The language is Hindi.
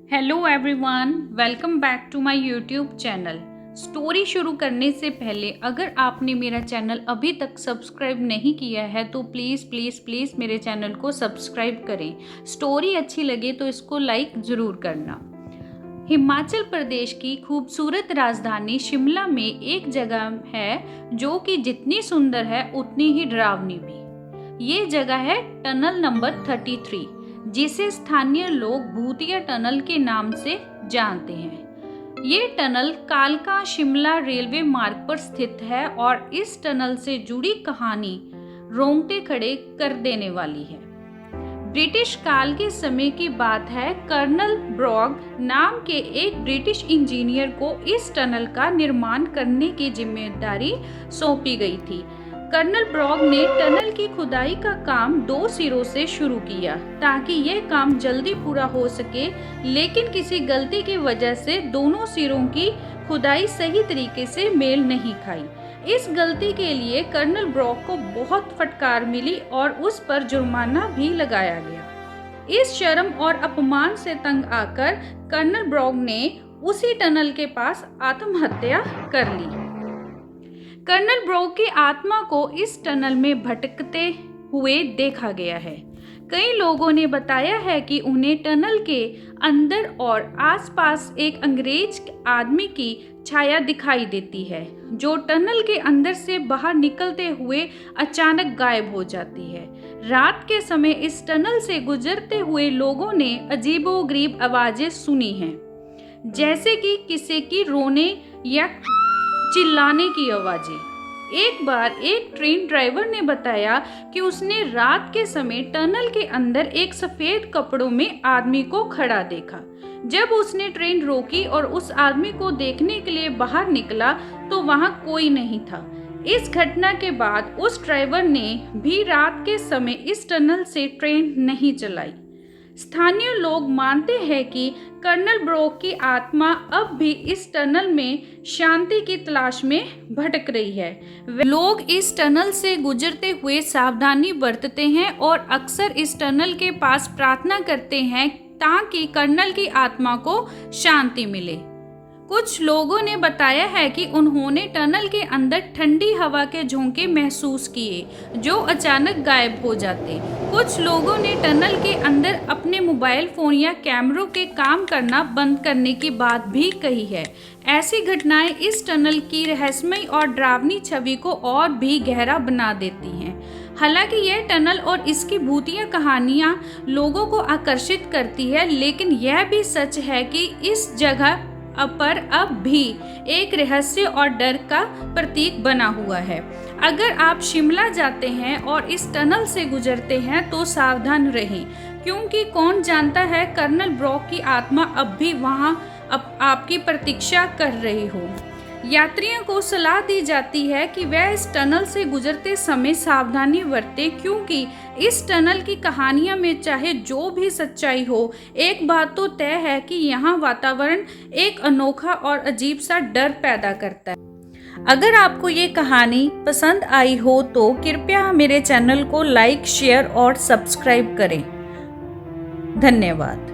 Hello everyone, welcome back to my YouTube channel. Story शुरू करने से पहले अगर आपने मेरा चैनल अभी तक सब्सक्राइब नहीं किया है तो प्लीज़ मेरे चैनल को सब्सक्राइब करें। स्टोरी अच्छी लगे तो इसको लाइक ज़रूर करना। हिमाचल प्रदेश की खूबसूरत राजधानी शिमला में एक जगह है जो कि जितनी सुंदर है उतनी ही डरावनी भी। ये जगह है टनल नंबर 33, जिसे स्थानीय लोग भूतिया टनल के नाम से जानते हैं। ये टनल कालका शिमला रेलवे मार्ग पर स्थित है और इस टनल से जुड़ी कहानी रोंगटे खड़े कर देने वाली है। ब्रिटिश काल के समय की बात है। कर्नल ब्रॉग नाम के एक ब्रिटिश इंजीनियर को इस टनल का निर्माण करने की जिम्मेदारी सौंपी गई थी। कर्नल ब्रॉग ने टनल की खुदाई का काम 2 सिरों से शुरू किया ताकि यह काम जल्दी पूरा हो सके, लेकिन किसी गलती की वजह से दोनों सिरों की खुदाई सही तरीके से मेल नहीं खाई। इस गलती के लिए कर्नल ब्रॉग को बहुत फटकार मिली और उस पर जुर्माना भी लगाया गया। इस शर्म और अपमान से तंग आकर कर्नल ब्रॉग ने उसी टनल के पास आत्महत्या कर ली। कर्नल ब्रॉग की आत्मा को इस टनल में भटकते हुए देखा गया है। कई लोगों ने बताया है कि उन्हें टनल के अंदर और आसपास एक अंग्रेज आदमी की छाया दिखाई देती है, जो टनल के अंदर से बाहर निकलते हुए अचानक गायब हो जाती है। रात के समय इस टनल से गुजरते हुए लोगों ने अजीबोगरीब आवाजें सुनी हैं, जैसे कि किसी की रोने या चिल्लाने की आवाजें। एक बार एक ट्रेन ड्राइवर ने बताया कि उसने रात के समय टनल के अंदर एक सफेद कपड़ों में आदमी को खड़ा देखा। जब उसने ट्रेन रोकी और उस आदमी को देखने के लिए बाहर निकला तो वहां कोई नहीं था। इस घटना के बाद उस ड्राइवर ने भी रात के समय इस टनल से ट्रेन नहीं चलाई। स्थानीय लोग मानते हैं कि कर्नल ब्रॉग की आत्मा अब भी इस टनल में शांति की तलाश में भटक रही है। लोग इस टनल से गुजरते हुए सावधानी बरतते हैं और अक्सर इस टनल के पास प्रार्थना करते हैं ताकि कर्नल की आत्मा को शांति मिले। कुछ लोगों ने बताया है कि उन्होंने टनल के अंदर ठंडी हवा के झोंके महसूस किए जो अचानक गायब हो जाते। कुछ लोगों ने टनल के अंदर अपने मोबाइल फोन या कैमरों के काम करना बंद करने की बात भी कही है। ऐसी घटनाएं इस टनल की रहस्यमय और डरावनी छवि को और भी गहरा बना देती हैं। हालांकि यह टनल और इसकी भूतिया कहानियां लोगों को आकर्षित करती है, लेकिन यह भी सच है कि इस जगह पर अब भी एक रहस्य और डर का प्रतीक बना हुआ है। अगर आप शिमला जाते हैं और इस टनल से गुजरते हैं तो सावधान रहें, क्योंकि कौन जानता है कर्नल ब्रॉग की आत्मा अब भी वहां आपकी प्रतीक्षा कर रही हो। यात्रियों को सलाह दी जाती है कि वह इस टनल से गुजरते समय सावधानी बरतें, क्योंकि इस टनल की कहानियों में चाहे जो भी सच्चाई हो, एक बात तो तय है कि यहाँ वातावरण एक अनोखा और अजीब सा डर पैदा करता है। अगर आपको ये कहानी पसंद आई हो तो कृपया मेरे चैनल को लाइक, शेयर और सब्सक्राइब करें। धन्यवाद।